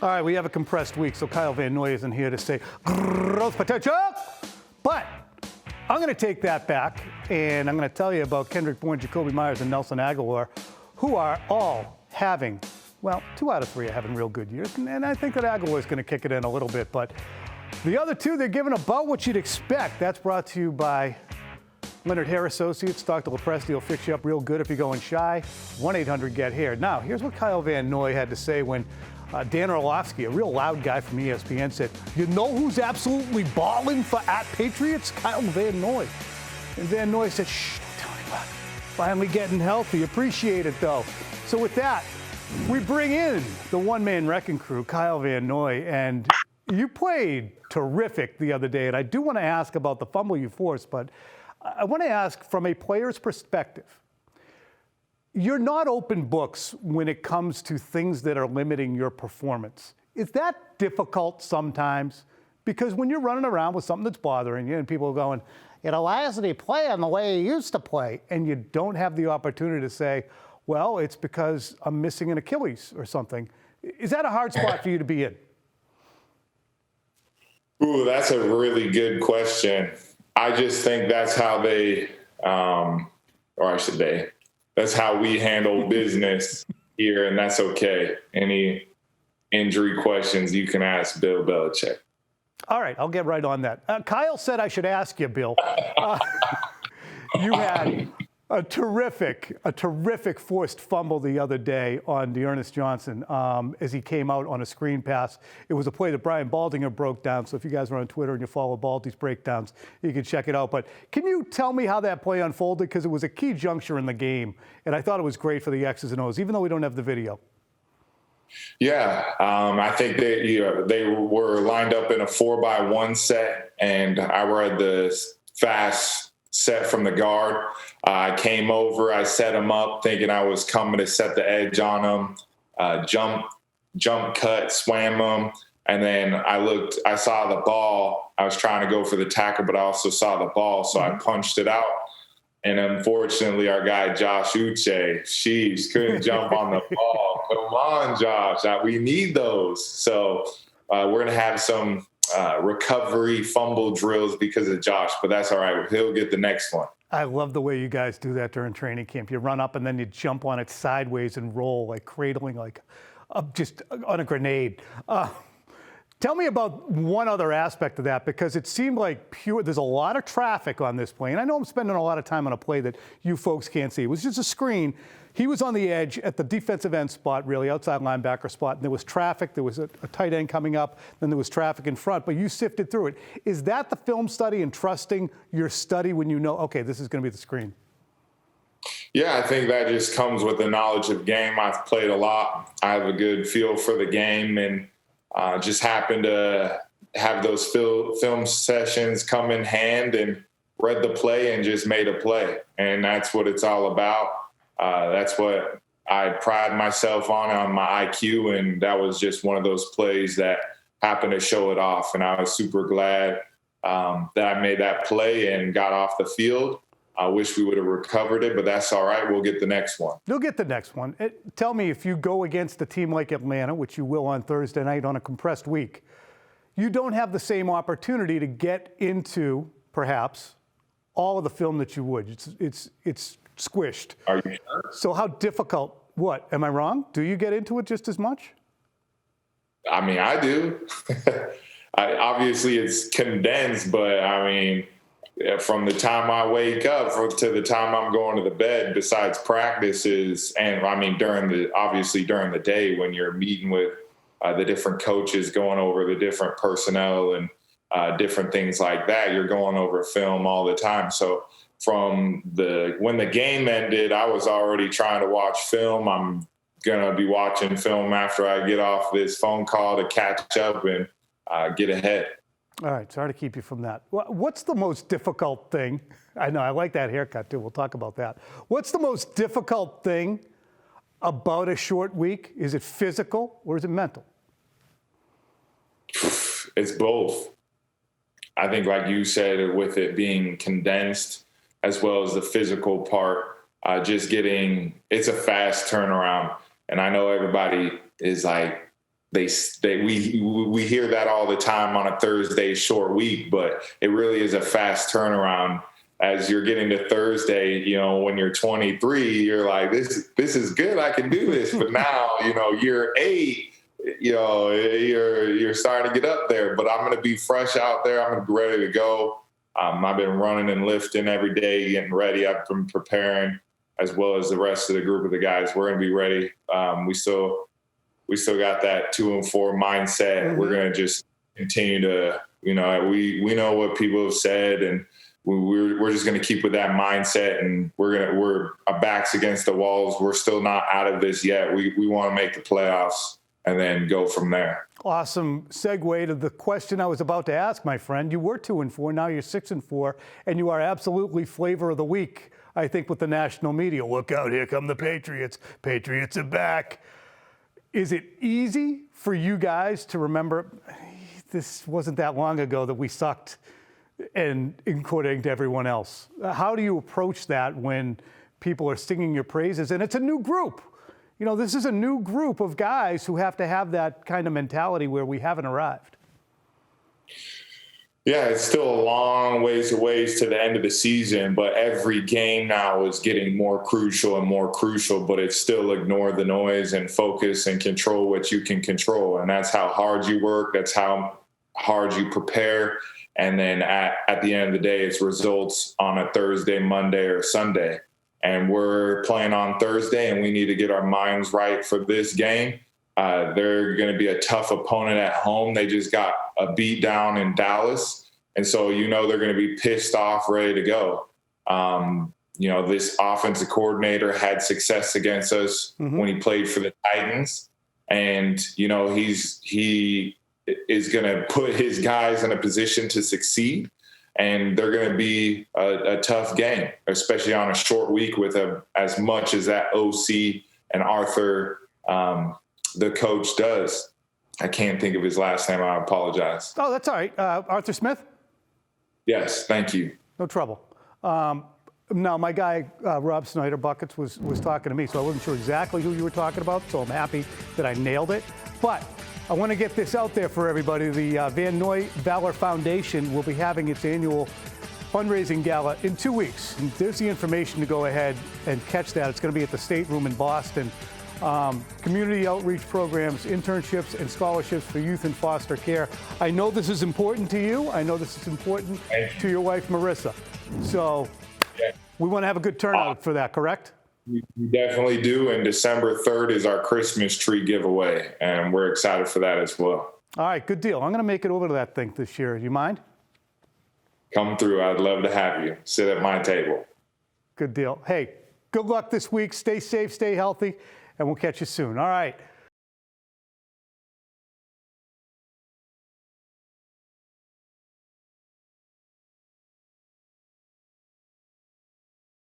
All right, we have a compressed week, so Kyle Van Noy isn't here to say growth potential. But I'm going to take that back, and I'm going to tell you about Kendrick Bourne, Jacoby Myers, and Nelson Aguilar, who are all having, well, 2 out of 3 are having real good years. And I think that Aguilar is going to kick it in a little bit. But the other two, they're giving about what you'd expect. That's brought to you by Leonard Hair Associates. Dr. Lepresti will fix you up real good if you're going shy. 1-800-GET-HAIR. Now, here's what Kyle Van Noy had to say when Dan Orlovsky, a real loud guy from ESPN, said, "You know who's absolutely balling for at Patriots? Kyle Van Noy." And Van Noy said, "Shh, don't tell anybody. Finally getting healthy. Appreciate it, though." So with that, we bring in the one-man wrecking crew, Kyle Van Noy. And you played terrific the other day. And I do want to ask about the fumble you forced, but I want to ask from a player's perspective. You're not open books when it comes to things that are limiting your performance. Is that difficult sometimes? Because when you're running around with something that's bothering you and people are going, why isn't he playing the way he used to play? And you don't have the opportunity to say, well, it's because I'm missing an Achilles or something. Is that a hard spot for you to be in? Ooh, that's a really good question. I just think that's how that's how we handle business here, and that's okay. Any injury questions, you can ask Bill Belichick. All right, I'll get right on that. Kyle said I should ask you, Bill. You had a terrific forced fumble the other day on Dearness Johnson as he came out on a screen pass. It was a play that Brian Baldinger broke down. So if you guys are on Twitter and you follow Baldy's breakdowns, you can check it out. But can you tell me how that play unfolded? Because it was a key juncture in the game. And I thought it was great for the X's and O's, even though we don't have the video. Yeah, I think that they were lined up in a 4-by-1 set, and I read the fast set from the guard. I came over, I set him up thinking I was coming to set the edge on him, jump cut, swam him. And then I saw the ball. I was trying to go for the tackle, but I also saw the ball. So I punched it out. And unfortunately, our guy, Josh Uche, couldn't jump on the ball. Come on, Josh. We need those. So we're going to have some recovery fumble drills because of Josh, but that's all right. He'll get the next one. I love the way you guys do that during training camp. You run up and then you jump on it sideways and roll, like cradling, like just on a grenade. Tell me about one other aspect of that, because it seemed like there's a lot of traffic on this play. And I know I'm spending a lot of time on a play that you folks can't see. It was just a screen. He was on the edge at the defensive end spot, really, outside linebacker spot. And there was traffic. There was a tight end coming up. Then there was traffic in front. But you sifted through it. Is that the film study and trusting your study when you know, okay, this is going to be the screen? Yeah, I think that just comes with the knowledge of game. I've played a lot. I have a good feel for the game, and just happened to have those film sessions come in hand and read the play and just made a play. And that's what it's all about. That's what I pride myself on my IQ. And that was just one of those plays that happened to show it off. And I was super glad that I made that play and got off the field. I wish we would have recovered it, but that's all right. We'll get the next one. You'll get the next one. Tell me, if you go against a team like Atlanta, which you will on Thursday night on a compressed week, you don't have the same opportunity to get into, perhaps, all of the film that you would. It's squished. Are you sure? So how difficult? What? Am I wrong? Do you get into it just as much? I mean, I do. Obviously, it's condensed, but I mean, from the time I wake up to the time I'm going to the bed, besides practices, and I mean during the day when you're meeting with the different coaches, going over the different personnel and different things like that, you're going over film all the time. So when the game ended, I was already trying to watch film. I'm going to be watching film after I get off this phone call to catch up and get ahead. All right, sorry to keep you from that. What's the most difficult thing? I know, I like that haircut too. We'll talk about that. What's the most difficult thing about a short week? Is it physical or is it mental? It's both. I think, like you said, with it being condensed, as well as the physical part, it's a fast turnaround. And I know everybody is like, we hear that all the time on a Thursday short week, but it really is a fast turnaround. As you're getting to Thursday, you know, when you're 23, you're like, this is good. I can do this. But now, you know, year 8, you know, you're starting to get up there. But I'm going to be fresh out there. I'm going to be ready to go. I've been running and lifting every day, getting ready. I've been preparing, as well as the rest of the group of the guys. We're going to be ready. We still got that 2-4 mindset. Mm-hmm. We're going to just continue to, you know, we know what people have said, and we're just going to keep with that mindset, and we're our backs against the walls. We're still not out of this yet. We want to make the playoffs and then go from there. Awesome segue to the question I was about to ask, my friend. You were 2-4, now you're 6-4, and you are absolutely flavor of the week, I think, with the national media. Look out, here come the Patriots. Patriots are back. Is it easy for you guys to remember this wasn't that long ago that we sucked, and according to everyone else? How do you approach that when people are singing your praises? And it's a new group. You know, this is a new group of guys who have to have that kind of mentality where we haven't arrived. Yeah, it's still a long ways to the end of the season, but every game now is getting more crucial and more crucial, but it's still ignore the noise and focus and control what you can control. And that's how hard you work. That's how hard you prepare. And then at the end of the day, it's results on a Thursday, Monday, or Sunday. And we're playing on Thursday, and we need to get our minds right for this game. They're going to be a tough opponent at home. They just got a beat down in Dallas. And so, you know, they're going to be pissed off, ready to go. You know, this offensive coordinator had success against us when he played for the Titans. And, you know, he is going to put his guys in a position to succeed. And they're going to be a tough game, especially on a short week with as much as that OC and Arthur, the coach, does. I can't think of his last name. I apologize. Oh, that's all right. Arthur Smith? Yes, thank you. No trouble. Now, my guy, Rob Snyder Buckets, was talking to me, so I wasn't sure exactly who you were talking about, so I'm happy that I nailed it. But I want to get this out there for everybody. The Noy Valor Foundation will be having its annual fundraising gala in 2 weeks. And there's the information to go ahead and catch that. It's going to be at the State Room in Boston. Community outreach programs, internships, and scholarships for youth in foster care. I know this is important to you. I know this is important to your wife, Marissa. So we want to have a good turnout for that, correct? We definitely do, and December 3rd is our Christmas tree giveaway, and we're excited for that as well. All right, good deal. I'm going to make it over to that thing this year. Do you mind? Come through. I'd love to have you. Sit at my table. Good deal. Hey, good luck this week. Stay safe, stay healthy, and we'll catch you soon. All right.